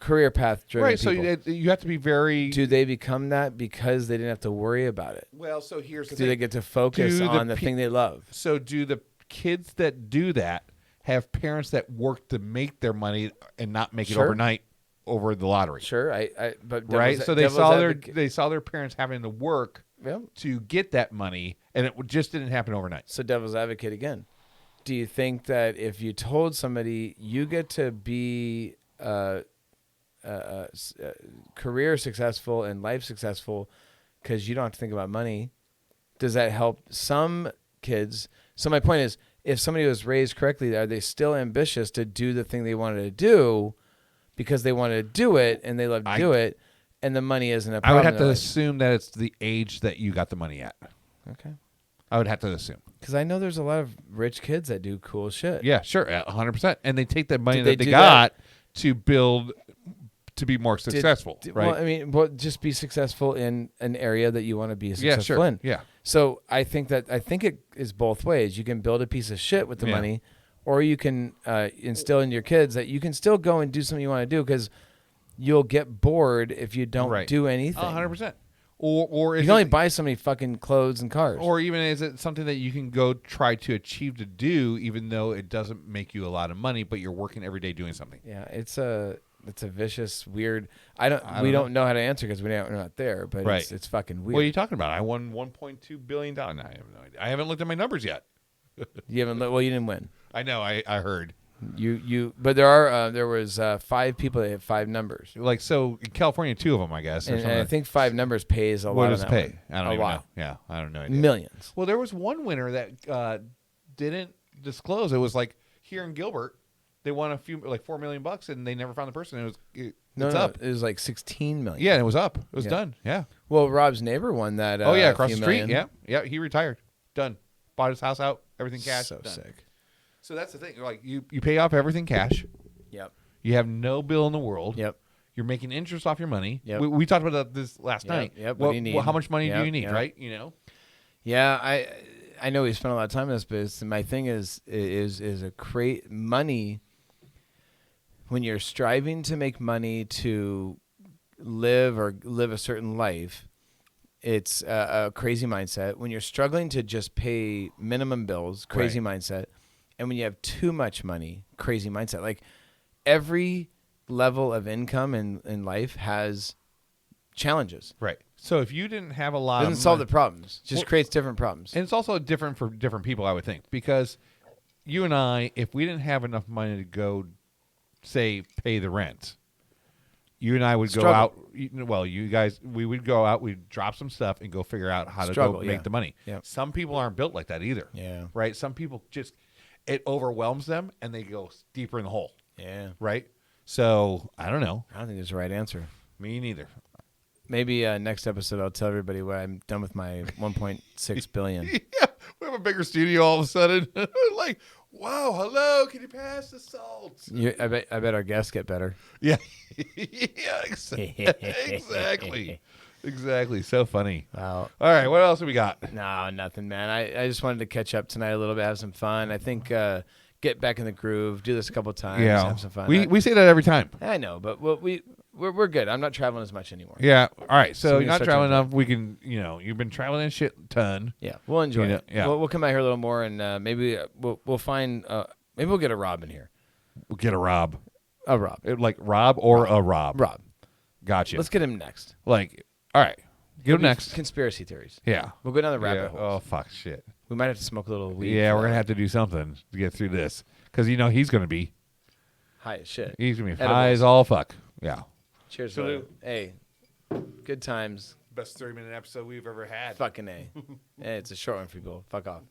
B: career path driven people.
A: Right, so you have to be very...
B: Do they become that because they didn't have to worry about it?
A: Well, so here's the
B: thing.
A: Do
B: they get to focus on the thing they love?
A: So do the kids that do that have parents that work to make their money and not make it overnight over the lottery?
B: Sure, but
A: right. So they saw their parents having to work to get that money, and it just didn't happen overnight.
B: So devil's advocate again. Do you think that if you told somebody you get to be career successful and life successful because you don't have to think about money, does that help some kids? So my point is, if somebody was raised correctly, are they still ambitious to do the thing they wanted to do because they wanted to do it and they love to do it, and the money isn't a problem?
A: I would have to assume that it's the age that you got the money at.
B: Okay.
A: I would have to assume.
B: Because I know there's a lot of rich kids that do cool shit.
A: Yeah, sure, 100%. And they take that money that they got to build to be more successful, right?
B: Well, I mean, just be successful in an area that you want to be successful in.
A: Yeah.
B: So I think it is both ways. You can build a piece of shit with the money, or you can instill in your kids that you can still go and do something you want to do, because you'll get bored if you don't do anything.
A: 100%. Or
B: you can only buy so many fucking clothes and cars.
A: Or even is it something that you can go try to achieve to do, even though it doesn't make you a lot of money, but you're working every day doing something?
B: Yeah, it's a vicious, weird. We don't know how to answer because we're not there, but it's fucking weird.
A: What are you talking about? I won $1.2 billion. No, I have no idea. I haven't looked at my numbers yet.
B: You haven't. Well, you didn't win.
A: I know. I heard.
B: But there was 5 people that had 5 numbers.
A: Like, so in California, 2 of them, I guess.
B: And I think 5 numbers pays a lot.
A: What does it pay?
B: One.
A: I don't
B: even
A: know. Yeah, I don't know.
B: Millions.
A: Well, there was one winner that didn't disclose. It was like here in Gilbert, they won like $4 million, and they never found the person. It's up.
B: It was like 16 million.
A: Yeah, and it was up. It was done. Yeah.
B: Well, Rob's neighbor won that.
A: Across the street. Million. Yeah, he retired. Done. Bought his house out. Everything cash.
B: So
A: done.
B: sick.
A: So that's the thing. Like you pay off everything cash.
B: Yep.
A: You have no bill in the world.
B: Yep.
A: You're making interest off your money.
B: Yep.
A: We talked about this last night.
B: Yep. What do you need?
A: How much money do you need? Right. You know.
B: Yeah, I know we spent a lot of time on this, but my thing is money. When you're striving to make money to live a certain life, it's a crazy mindset. When you're struggling to just pay minimum bills, crazy mindset. And when you have too much money, crazy mindset. Like every level of income in life has challenges.
A: Right. So if you didn't have a lot,
B: it doesn't solve the problems. Just creates different problems.
A: And it's also different for different people, I would think, because you and I, if we didn't have enough money to go, say, pay the rent, you and I would go out. Well, you guys, we would go out. We'd drop some stuff and go figure out how to go make the money.
B: Yep.
A: Some people aren't built like that either.
B: Yeah.
A: Right. Some people just, it overwhelms them and they go deeper in the hole.
B: Yeah.
A: Right. So I don't know.
B: I don't think there's a right answer.
A: Me neither.
B: Maybe next episode I'll tell everybody what I'm done with my 1.6 billion.
A: Yeah, we have a bigger studio all of a sudden. Like, wow, hello, can you pass the salt?
B: I bet our guests get better.
A: Yeah, yeah, exactly. Exactly. So funny.
B: Wow.
A: All right, what else have we got?
B: No, nothing, man. I just wanted to catch up tonight a little bit, have some fun. I think get back in the groove, do this a couple times, have some fun.
A: We say that every time.
B: I know, but we're good. I'm not traveling as much anymore.
A: Yeah. All right. So you're not traveling enough. We can, you've been traveling a shit ton.
B: Yeah. We'll enjoy it.
A: Yeah.
B: We'll come out here a little more, and maybe we'll find maybe we'll get a Rob in here.
A: We'll get a Rob.
B: A Rob.
A: Like Rob or a Rob.
B: Rob.
A: Gotcha.
B: Let's get him next.
A: Like, all right. Get him next.
B: Conspiracy theories.
A: Yeah.
B: We'll go down the rabbit hole.
A: Oh, fuck, shit.
B: We might have to smoke a little weed.
A: Yeah, we're going to have to do something to get through this. Because, he's going to be
B: high as shit.
A: He's going to be high as all fuck. Yeah.
B: Cheers, salute. Hey, good times.
A: Best 30-minute episode we've ever had.
B: Fucking A. Hey, it's a short one for people. Fuck off.